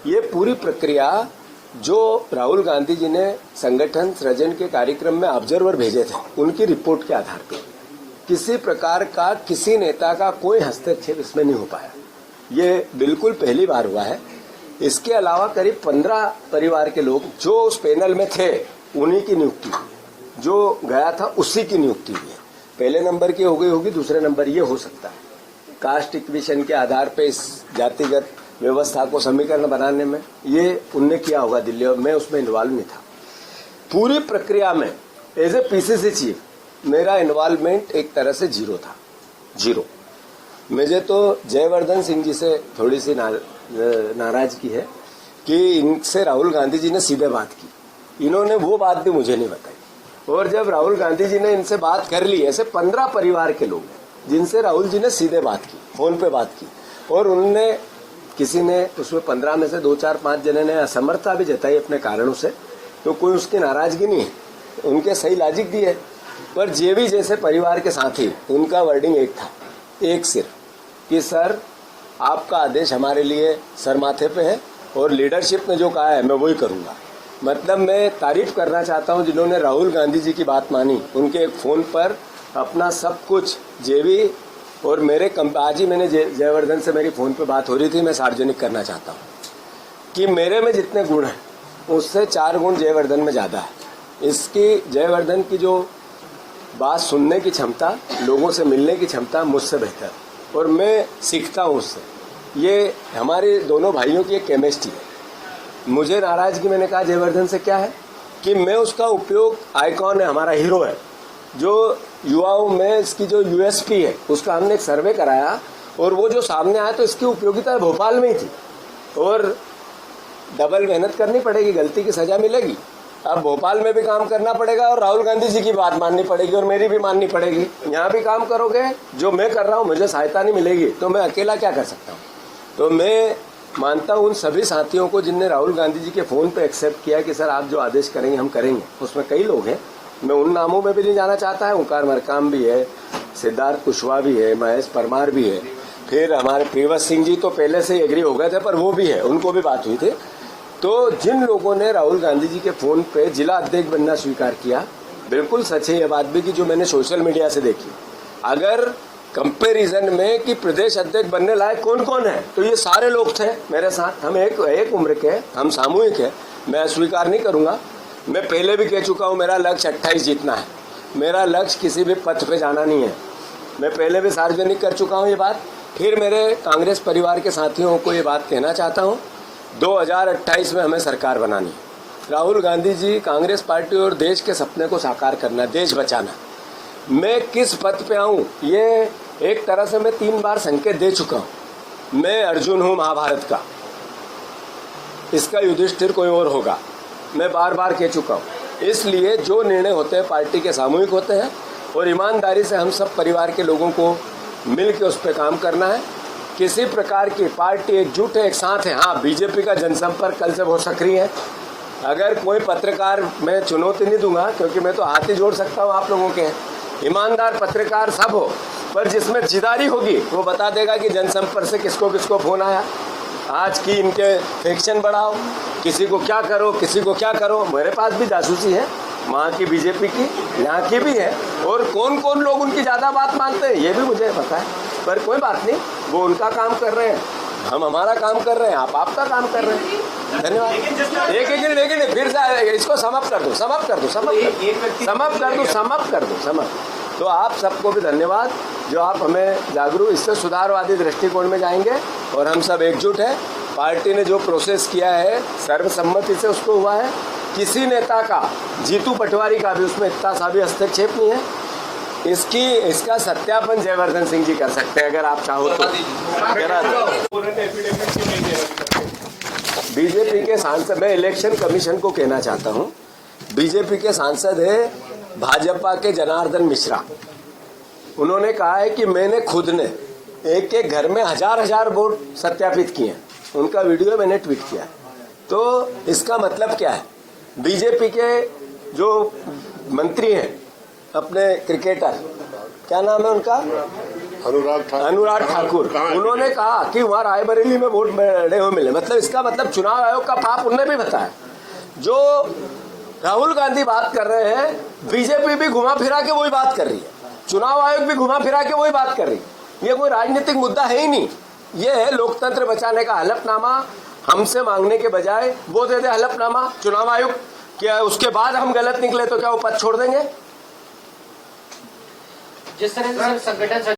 ये पूरी प्रक्रिया जो राहुल गांधी जी ने संगठन सृजन के कार्यक्रम में ऑब्जर्वर भेजे थे, उनकी रिपोर्ट के आधार पर किसी प्रकार का किसी नेता का कोई हस्तक्षेप इसमें नहीं हो पाया। ये बिल्कुल पहली बार हुआ है। इसके अलावा करीब 15 परिवार के लोग जो उस पैनल में थे, उन्हीं की नियुक्ति, जो गया था उसी की नियुक्ति हुई है। पहले नंबर की हो गई होगी, दूसरे नंबर ये हो सकता है। कास्ट इक्वेशन के आधार पे इस जातिगत व्यवस्था को समीकरण बनाने में ये उनने किया होगा दिल्ली, और मैं उसमें इन्वॉल्व नहीं था। पूरी प्रक्रिया में एज ए पीसीसी चीफ मेरा इन्वॉल्वमेंट एक तरह से जीरो था, जीरो। मुझे तो जयवर्धन सिंह जी से थोड़ी सी नाराजगी है कि इनसे राहुल गांधी जी ने सीधे बात की, इन्होंने वो बात भी मुझे नहीं बताई। और जब राहुल गांधी जी ने इनसे बात कर ली, ऐसे 15 परिवार के लोग जिनसे राहुल जी ने सीधे बात की, फोन पे बात की, और उनने किसी ने उसमें 15 में से 2, 4, 5 जने ने असमर्थता भी जताई अपने कारणों से, तो कोई उसकी नाराजगी नहीं है, उनके सही लॉजिक दिए। पर जेवी जैसे परिवार के साथी, उनका वर्डिंग एक था, एक सिर, कि सर आपका आदेश हमारे लिए सर माथे पे है और लीडरशिप ने जो कहा है मैं वही करूंगा। मतलब मैं तारीफ करना चाहता हूं जिन्होंने राहुल गांधी जी की बात मानी, उनके एक फोन पर अपना सब कुछ जेवी और मेरे आज ही मैंने जयवर्धन से मेरी फोन पे बात हो रही थी, मैं सार्वजनिक करना चाहता हूं कि मेरे में जितने गुण हैं उससे 4 गुण जयवर्धन में ज्यादा है। इसकी जयवर्धन की जो बात सुनने की क्षमता, लोगों से मिलने की क्षमता मुझसे बेहतर, और मैं सीखता हूँ उससे। ये हमारे दोनों भाइयों की एक केमिस्ट्री है। मुझे नाराजगी, मैंने कहा जयवर्धन से क्या है कि मैं उसका उपयोग, आइकॉन है, हमारा हीरो है, जो युवाओं में इसकी जो यूएसपी है उसका हमने एक सर्वे कराया, और वो जो सामने आया तो इसकी उपयोगिता भोपाल में ही थी। और डबल मेहनत करनी पड़ेगी, गलती की सजा मिलेगी। अब भोपाल में भी काम करना पड़ेगा और राहुल गांधी जी की बात माननी पड़ेगी और मेरी भी माननी पड़ेगी। यहाँ भी काम करोगे, जो मैं कर रहा हूँ, मुझे सहायता नहीं मिलेगी तो मैं अकेला क्या कर सकता हूँ। तो मैं मानता हूँ उन सभी साथियों को जिनने राहुल गांधी जी के फोन पे एक्सेप्ट किया कि सर आप जो आदेश करेंगे हम करेंगे। उसमें कई लोग हैं, मैं उन नामों में भी नहीं जाना चाहता है। ओंकार मरकाम भी है, सिद्धार्थ कुशवाहा भी है, महेश परमार भी है, फिर हमारे प्रियव्रत सिंह जी तो पहले से एग्री हो गए थे, पर वो भी है, उनको भी बात हुई थी। तो जिन लोगों ने राहुल गांधी जी के फोन पे जिला अध्यक्ष बनना स्वीकार किया, बिल्कुल सच है ये बात भी कि जो मैंने सोशल मीडिया से देखी, अगर कंपैरिजन में कि प्रदेश अध्यक्ष बनने लायक कौन कौन है, तो ये सारे लोग थे मेरे साथ। हम एक उम्र के, हम सामूहिक है, मैं अस्वीकार नहीं करूंगा। मैं पहले भी कह चुका हूं, मेरा लक्ष्य 28 जीतना है, मेरा लक्ष्य किसी भी पथ पे जाना नहीं है। मैं पहले भी सार्वजनिक कर चुका हूं ये बात। फिर मेरे कांग्रेस परिवार के साथियों को ये बात कहना चाहता हूं, 2028 में हमें सरकार बनानी है। राहुल गांधी जी, कांग्रेस पार्टी और देश के सपने को साकार करना, देश बचाना। मैं किस पद पे आऊं, ये एक तरह से मैं 3 बार संकेत दे चुका हूं। मैं अर्जुन हूं महाभारत का, इसका युधिष्ठिर कोई और होगा, मैं बार बार कह चुका हूं। इसलिए जो निर्णय होते हैं पार्टी के सामूहिक होते हैं, और ईमानदारी से हम सब परिवार के लोगों को मिल के उस पर काम करना है। किसी प्रकार की पार्टी एकजुट है, एक साथ है। हाँ, बीजेपी का जनसंपर्क कल से बहुत सक्रिय है। अगर कोई पत्रकार, मैं चुनौती नहीं दूंगा क्योंकि मैं तो हाथ ही जोड़ सकता हूँ आप लोगों के, ईमानदार पत्रकार सब हो, पर जिसमें जिदारी होगी वो बता देगा कि जनसंपर्क से किसको किसको फोन आया, आज की इनके फैक्शन बढ़ाओ, किसी को क्या करो, किसी को क्या करो। मेरे पास भी जासूसी है, वहाँ की बीजेपी की, यहाँ की भी है, और कौन कौन लोग उनकी ज़्यादा बात मानते हैं ये भी मुझे पता है। पर कोई बात नहीं, वो उनका काम कर रहे हैं, हम हमारा काम कर रहे हैं, आप आपका काम कर रहे हैं। धन्यवाद। एक फिर से इसको समाप्त कर दो। तो आप सबको भी धन्यवाद जो आप हमें जागरूक, इससे सुधारवादी दृष्टिकोण में जाएंगे, और हम सब एकजुट हैं। पार्टी ने जो प्रोसेस किया है सर्वसम्मति से उसको हुआ है। किसी नेता का, जीतू पटवारी का भी उसमें इतना सा भी हस्तक्षेप नहीं है। इसका सत्यापन जयवर्धन सिंह जी कर सकते हैं अगर आप चाहो तो। बीजेपी के सांसद, मैं इलेक्शन कमीशन को कहना चाहता हूं, बीजेपी के सांसद है भाजपा के जनार्दन मिश्रा। उन्होंने कहा है कि मैंने खुद ने एक एक घर में 1000 वोट सत्यापित किए हैं, उनका वीडियो मैंने ट्वीट किया। तो इसका मतलब क्या है, बीजेपी के जो मंत्री हैं, अपने क्रिकेटर, क्या नाम है उनका, अनुराग ठाकुर उन्होंने कहा कि वहां रायबरेली में वोट बड़े हुए मिले, मतलब इसका मतलब चुनाव आयोग का पाप उन्होंने भी बताया। जो राहुल गांधी बात कर रहे हैं, बीजेपी भी घुमा फिरा के वही बात कर रही है, चुनाव आयोग भी घुमा फिरा के वही बात कर रही है। ये कोई राजनीतिक मुद्दा है ही नहीं, ये है लोकतंत्र बचाने का हलफनामा। हमसे मांगने के बजाय वो दे दे हलफनामा चुनाव आयोग, क्या उसके बाद हम गलत निकले तो क्या वो पद छोड़ देंगे? जिस तरह से संगठन